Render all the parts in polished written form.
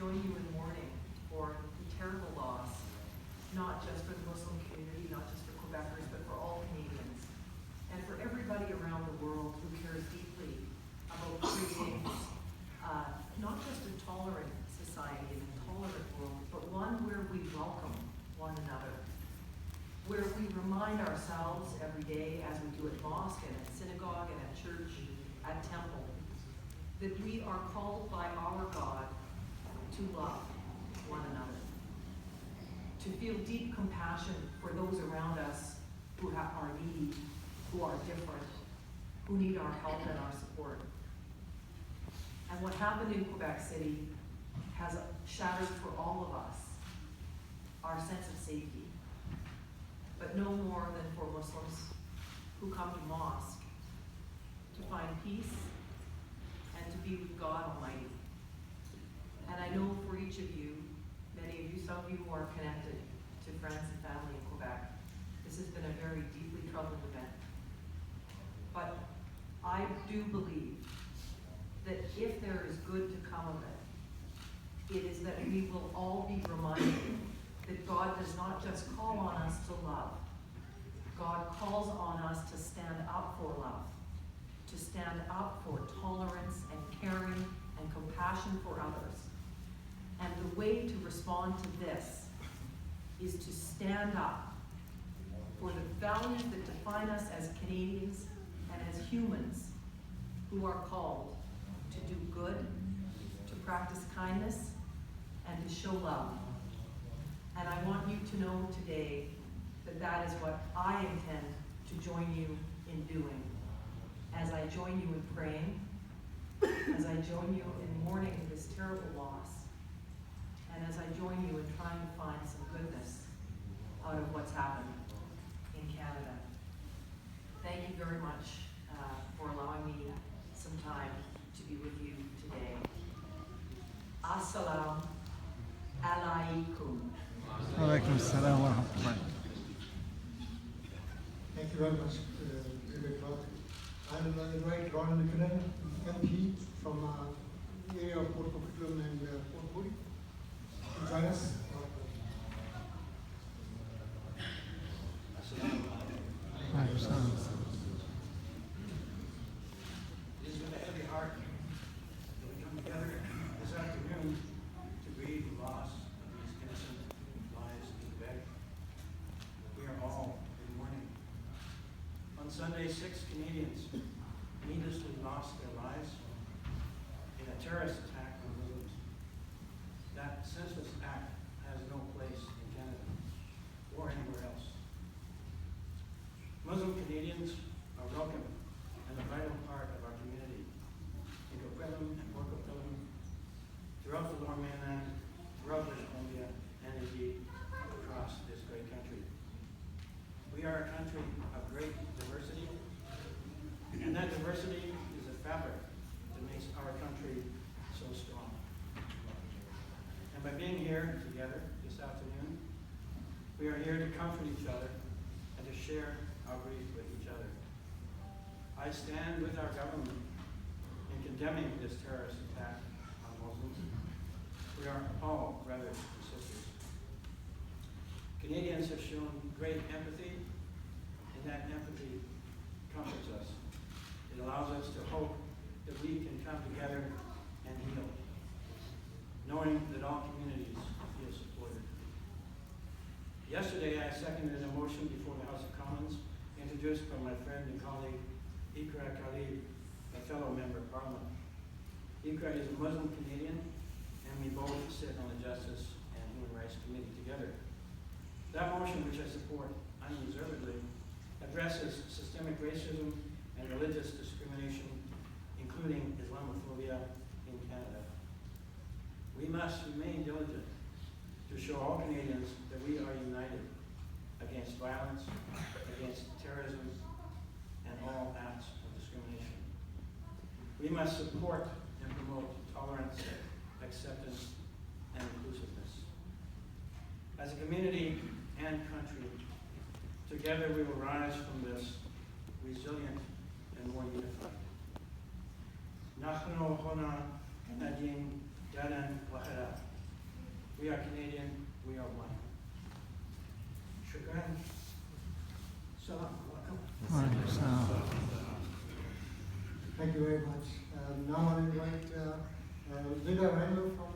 join you in mourning for the terrible loss, not just for the Muslim community, not just for Quebecers, but for all Canadians, and for everybody around the world who cares deeply about creating not just a tolerant society and a tolerant world, but one where we welcome one another, where we remind ourselves every day, as we do at mosque and at synagogue and at church, at temple, that we are called by our God to love one another, to feel deep compassion for those around us who are needy, who are different, who need our help and our support. And what happened in Quebec City has shattered for all of us our sense of safety, but no more than for Muslims who come to mosque to find peace and to be with God Almighty. And I know for each of you, many of you, some of you who are connected to friends and family in Quebec, this has been a very deeply troubling event. But I do believe that if there is good to come of it, it is that we will all be reminded that God does not just call on us to love. God calls on us to stand up for love, to stand up for tolerance and caring and compassion for others. And the way to respond to this is to stand up for the values that define us as Canadians and as humans who are called to do good, to practice kindness, and to show love. And I want you to know today that that is what I intend to join you in doing. As I join you in praying, as I join you in mourning this terrible loss, and as I join you in trying to find some goodness out of what's happened in Canada. Thank you very much for allowing me some time to be with you today. Assalamu alaikum. Alaikum assalam wa rahmatullah. Thank you very much, Rebecca. I'll invite Ron McKinnon, MP from the area of Poco and Poco to join us. Alaikum assalam. It is with a heavy heart that we come together this afternoon to grieve the loss of these innocent lives in Quebec. We are all in mourning. On Sunday, 6 Canadians needlessly lost their lives in a terrorist attack on Muslims. That senseless act has no place in Canada or anywhere else. Muslim Canadians are welcome and a vital part of our community in Coquitlam and Poco, throughout the Lower Mainland, throughout British Columbia, and indeed across this great country. We are a country of great diversity, and that diversity is the fabric that makes our country so strong. And by being here together this afternoon, we are here to comfort each other and to share our grief with each other. I stand with our government in condemning this terrorist attack on Muslims. We are all brothers and sisters. Canadians have shown great empathy, and that empathy comforts us. It allows us to hope that we can come together and heal, knowing that all communities feel supported. Yesterday, I seconded a motion before the House of Commons introduced by my friend and colleague, Ikra Khalid, a fellow member of Parliament. Ikra is a Muslim Canadian, and we both sit on the Justice and Human Rights Committee together. That motion, which I support unreservedly, addresses systemic racism and religious discrimination, including Islamophobia in Canada. We must remain diligent to show all Canadians that we are united against violence, against terrorism, and all acts of discrimination. We must support and promote tolerance, acceptance, and inclusiveness. As a community and country, together we will rise from this resilient and more unified. Nahnu huna nadim dalan wahara. We are Canadian, we are one. Shukran. Salam alaikum. Alaikum salam. Thank you very much. Now I invite Linda Randall from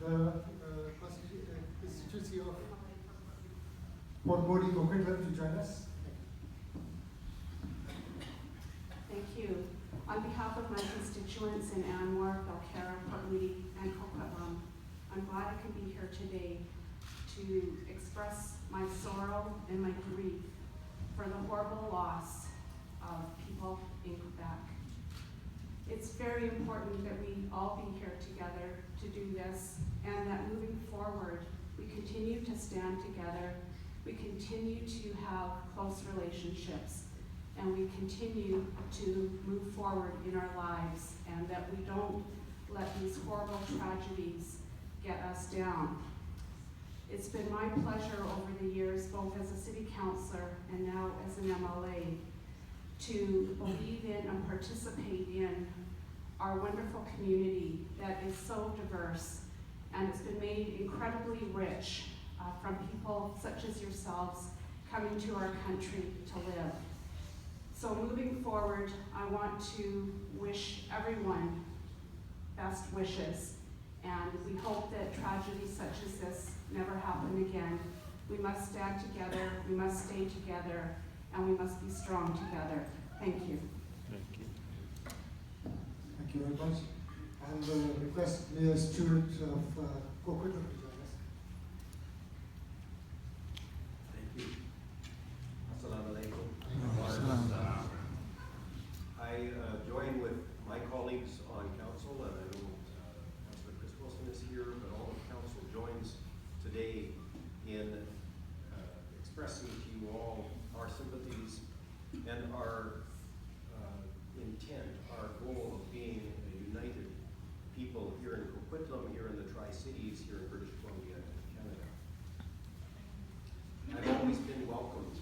the constituency of Port Moody, Coquitlam to join us. Thank you. On behalf of my constituents in Anmore, Belcarra, Port Moody, and Coquitlam, I'm glad I can be here today to express my sorrow and my grief for the horrible loss of people in Quebec. It's very important that we all be here together to do this, and that moving forward, we continue to stand together, we continue to have close relationships, and we continue to move forward in our lives, and that we don't let these horrible tragedies get us down. It's been my pleasure over the years, both as a city councillor and now as an MLA, to believe in and participate in our wonderful community that is so diverse, and it's been made incredibly rich from people such as yourselves coming to our country to live. So moving forward, I want to wish everyone best wishes, and we hope that tragedies such as this never happen again. We must stand together, we must stay together, and we must be strong together. Thank you. Thank you very much. And request Mayor Stewart of Coquitlam to join us. Thank you. Assalamu alaikum. Salam. I join with my colleagues on council, and I know Councillor Chris Wilson is here, but all of council joins today in expressing to you all our sympathies and our intent, our goal of being a united people here in Coquitlam, here in the Tri-Cities, here in British Columbia and Canada. I've always been welcomed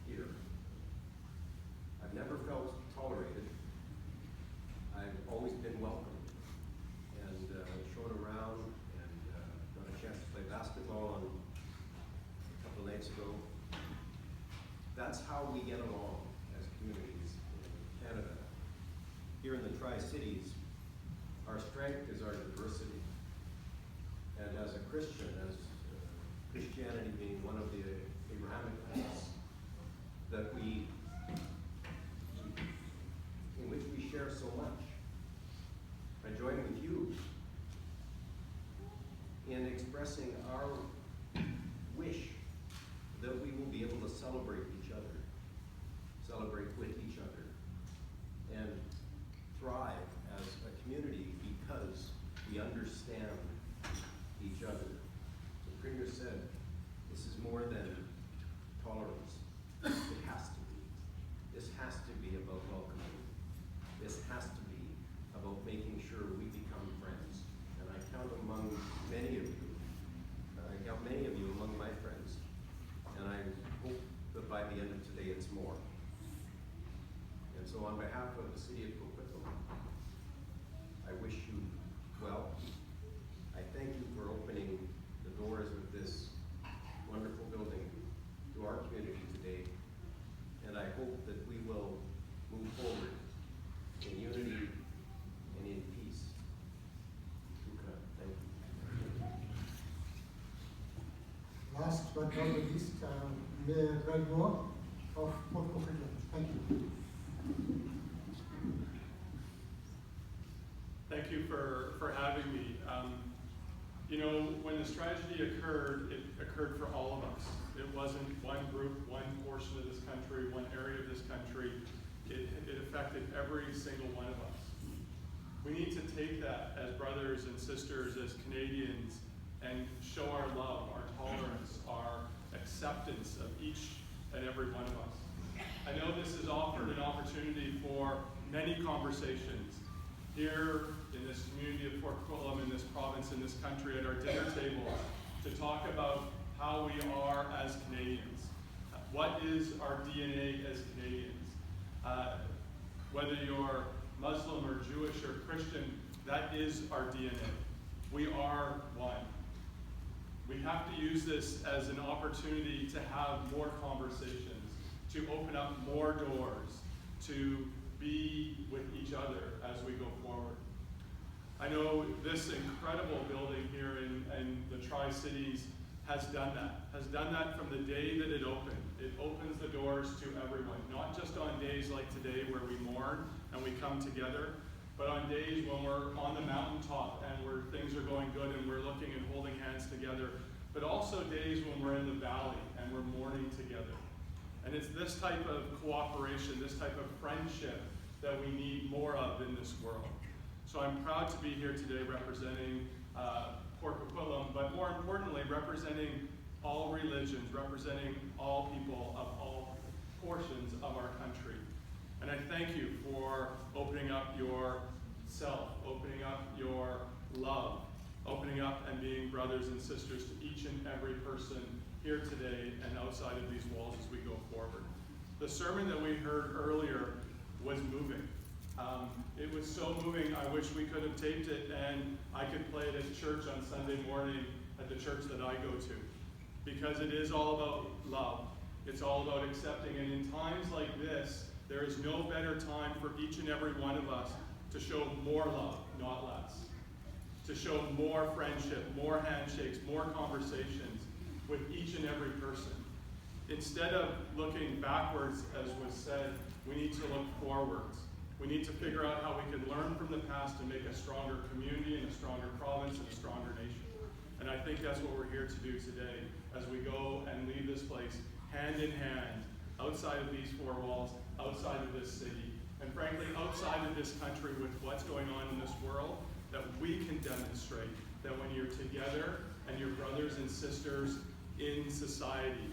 here. I've never felt tolerated. I've always been welcomed and shown around, and got a chance to play basketball on a couple of nights ago. That's how we get along as communities in Canada. Here in the Tri-Cities, our strength is our diversity. And as a Christian, as Christianity being one of the Abrahamic faiths, that in which we share so much. I join with you in expressing our wish that we will be able to celebrate each other, celebrate with each other, and thrive as a community because we understand each other. The Premier said, this is more than tolerance. It has to be. This has to be about welcoming. This has to be about making sure we become friends. And I count among many of you, I count many of you among my friends, and I hope that by the end of today it's more. And so on behalf of the City of Coquitlam, I wish you well. I thank you for opening the doors of this wonderful building to our community today, and I hope that we will move forward in unity and in peace. Shukran. Thank you. Last but not the least, Mayor Greg Moore of Port Coquitlam. Thank you. Thank you for having me. You know, when this tragedy occurred, it occurred for all of us. It wasn't one group, one portion of this country, one area of this country. It affected every single one of us. We need to take that as brothers and sisters, as Canadians, and show our love, our tolerance, our acceptance of each and every one of us. I know this has offered an opportunity for many conversations here in this community of Port Coquitlam, in this province, in this country, at our dinner tables, to talk about how we are as Canadians. What is our DNA as Canadians? Whether you're Muslim or Jewish or Christian, that is our DNA. We are one. We have to use this as an opportunity to have more conversations, to open up more doors, to be with each other as we go forward. I know this incredible building here in the Tri-Cities has done that from the day that it opened. It opens the doors to everyone, not just on days like today where we mourn and we come together, but on days when we're on the mountaintop and where things are going good and we're looking and holding hands together, but also days when we're in the valley and we're mourning together. And it's this type of cooperation, this type of friendship that we need more of in this world. So I'm proud to be here today representing Poco, but more importantly, representing all religions, representing all people of all portions of our country. And I thank you for opening up yourself, opening up your love, opening up and being brothers and sisters to each and every person here today and outside of these walls as we go forward. The sermon that we heard earlier was moving. It was so moving, I wish we could have taped it and I could play it at church on Sunday morning at the church that I go to. Because it is all about love. It's all about accepting. And in times like this, there is no better time for each and every one of us to show more love, not less. To show more friendship, more handshakes, more conversations with each and every person. Instead of looking backwards, as was said, we need to look forwards. We need to figure out how we can learn from the past and make a stronger community and a stronger province and a stronger nation. And I think that's what we're here to do today as we go and leave this place hand in hand, outside of these four walls, outside of this city, and frankly, outside of this country with what's going on in this world, that we can demonstrate that when you're together and you're brothers and sisters in society,